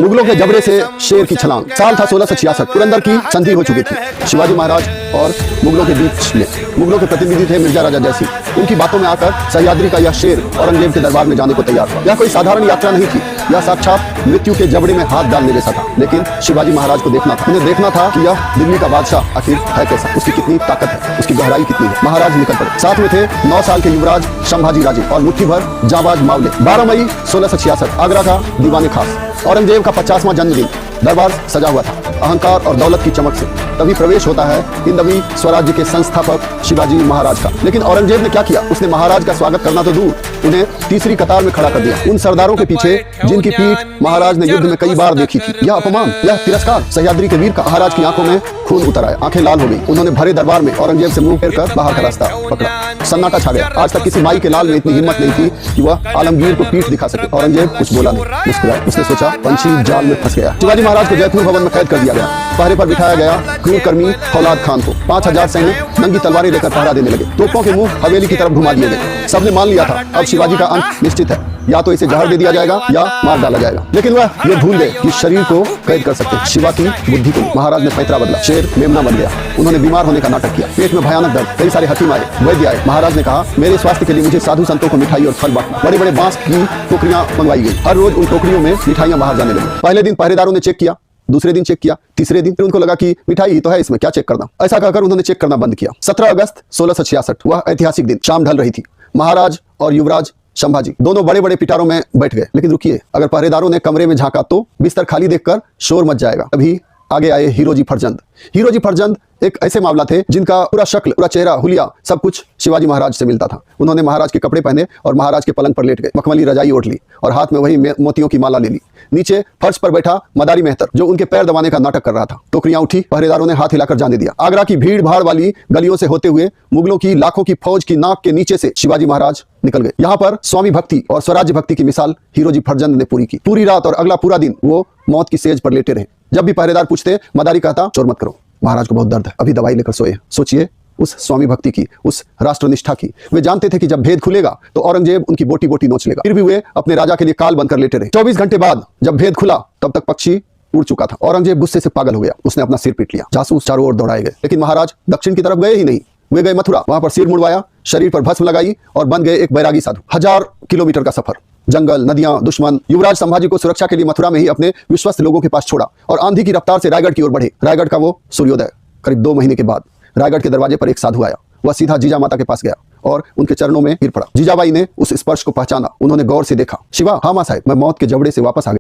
मुगलों के जबड़े से शेर की छलांग। साल था 1666। पुरंदर की संधि हो चुकी थी। शिवाजी महाराज और मुगलों के बीच में मुगलों के प्रतिनिधि थे मिर्जा राजा जयसिंह। उनकी बातों में आकर सह्याद्री का यह शेर औरंगजेब के दरबार में जाने को तैयार था। यह कोई साधारण यात्रा नहीं थी, यह साक्षात मृत्यु के जबड़े में हाथ डालने जैसा था। लेकिन शिवाजी महाराज को देखना था, उन्हें देखना था कि यह दिल्ली का बादशाह आखिर है कैसा, उसकी कितनी ताकत है, उसकी गहराई कितनी है। महाराज निकल पड़े। साथ में थे 9 साल के युवराज संभाजी राजे और मुट्ठी भर जाबाज मावले। 12 मई 1666 आगरा का दीवाने खास। औरंगजेब का 50वां जन्मदिन। दरबार सजा हुआ था अहंकार और दौलत की चमक से। तभी प्रवेश होता है हिंदवी स्वराज्य के संस्थापक शिवाजी महाराज का। लेकिन औरंगजेब ने क्या किया? उसने महाराज का स्वागत करना तो दूर, उन्हें तीसरी कतार में खड़ा कर दिया। उन सरदारों के पीछे जिनकी पीठ महाराज ने युद्ध में कई बार देखी थी। यह अपमान, यह तिरस्कार। सह्याद्री के वीर का महाराज की आंखों में खून उतर आया, आंखें लाल हो गई। उन्होंने भरे दरबार में औरंगजेब से मुंह फेर कर बाहर का रास्ता पकड़ा। सन्नाटा छा गया। आज तक किसी माई के लाल में इतनी हिम्मत नहीं थी कि वह आलमगीर को पीठ दिखा सके। औरंगजेब कुछ बोला नहीं, मुस्कुराया। उसने सोचा पंछी जाल में फंस गया। शिवाजी महाराज को जयपुर भवन में कैद कर दिया गया। पहरे पर बिठाया गया क्रूर कर्मी फौलाद खान को। 5000 सैनिक नंगी तलवारें लेकर पहरा देने लगे। तोपों के मुंह हवेली की तरफ घुमा दिए गए। सबने मान लिया था अब शिवाजी का अंत निश्चित है, या तो इसे जहर दे दिया जाएगा या मार डाला जाएगा। लेकिन वह ये भूल गए कि शरीर को कैद कर सकते। शिवा की बुद्धि को महाराज ने पैतरा बदला। शेर मेमना बन गया। उन्होंने बीमार होने का नाटक किया। पेट में भयानक दर्द। कई सारे हकीम आए, वैद्य आए। महाराज ने कहा मेरे स्वास्थ्य के लिए मुझे साधु संतों को मिठाई और फल बांटना। बड़े बड़े बांस की टोकरियां मंगवाई गई। हर रोज उन टोकरियों में मिठाइयां बाहर जाने लगी। पहले दिन पहरेदारों ने चेक किया, दूसरे दिन चेक किया, तीसरे दिन फिर उनको लगा कि मिठाई ही तो है, इसमें क्या चेक करना। ऐसा कहकर उन्होंने चेक करना बंद किया। 17 अगस्त 1666 वह ऐतिहासिक दिन। शाम ढल रही थी। महाराज और युवराज संभाजी दोनों बड़े बड़े पिटारों में बैठ गए। लेकिन रुकिए, अगर पहरेदारों ने कमरे में झांका तो बिस्तर खाली देखकर शोर मच जाएगा। अभी आगे आए हीरोजी फरजंद। हीरोजी फरजंद एक ऐसे मामला थे जिनका पूरा शक्ल, पूरा चेहरा, हुलिया सब कुछ शिवाजी महाराज से मिलता था। उन्होंने महाराज के कपड़े पहने और महाराज के पलंग पर लेट गए। मखमली रजाई ओढ़ ली और हाथ में वही मोतियों की माला ले ली। नीचे फर्श पर बैठा मदारी मेहतर जो उनके पैर दबाने का नाटक कर रहा था। टोकरियां उठी, पहरेदारों ने हाथ हिलाकर जाने दिया। आगरा की भीड़ भाड़ वाली गलियों से होते हुए मुगलों की लाखों की फौज की नाक के नीचे से शिवाजी महाराज निकल गए। यहाँ पर स्वामी भक्ति और स्वराज्य भक्ति की मिसाल हीरोजी फरजंद ने पूरी की। पूरी रात और अगला पूरा दिन वो मौत की सेज पर लेटे रहे। जब भी पहरेदार पूछते मदारी कहता चोर मत करो, महाराज को बहुत दर्द है, अभी दवाई लेकर सोए। सोचिए उस स्वामी भक्ति की, उस राष्ट्रनिष्ठा की। वे जानते थे कि जब भेद खुलेगा तो औरंगजेब उनकी बोटी बोटी नोच लेगा। फिर भी वे अपने राजा के लिए काल बनकर लेटे रहे। 24 घंटे बाद जब भेद खुला तब तक पक्षी उड़ चुका था। औरंगजेब गुस्से से पागल हो गया। उसने अपना सिर पीट लिया। जासूस चारों ओर दौड़ाए गए। लेकिन महाराज दक्षिण की तरफ गए ही नहीं। वे गए मथुरा। वहां पर सिर मुड़वाया, शरीर पर भस्म लगाई और बन गए एक बैरागी साधु। 1000 किलोमीटर का सफर, जंगल, नदियां, दुश्मन। युवराज संभाजी को सुरक्षा के लिए मथुरा में ही अपने विश्वस्त लोगों के पास छोड़ा और आंधी की रफ्तार से रायगढ़ की ओर बढ़े। रायगढ़ का वो सूर्योदय। करीब 2 महीने के बाद रायगढ़ के दरवाजे पर एक साधु आया। वह सीधा जीजा माता के पास गया और उनके चरणों में गिर पड़ा। जीजाबाई ने उस स्पर्श को पहचाना। उन्होंने गौर से देखा। शिवा, हाँ मां साहब, मैं मौत के जबड़े से वापस आ गया।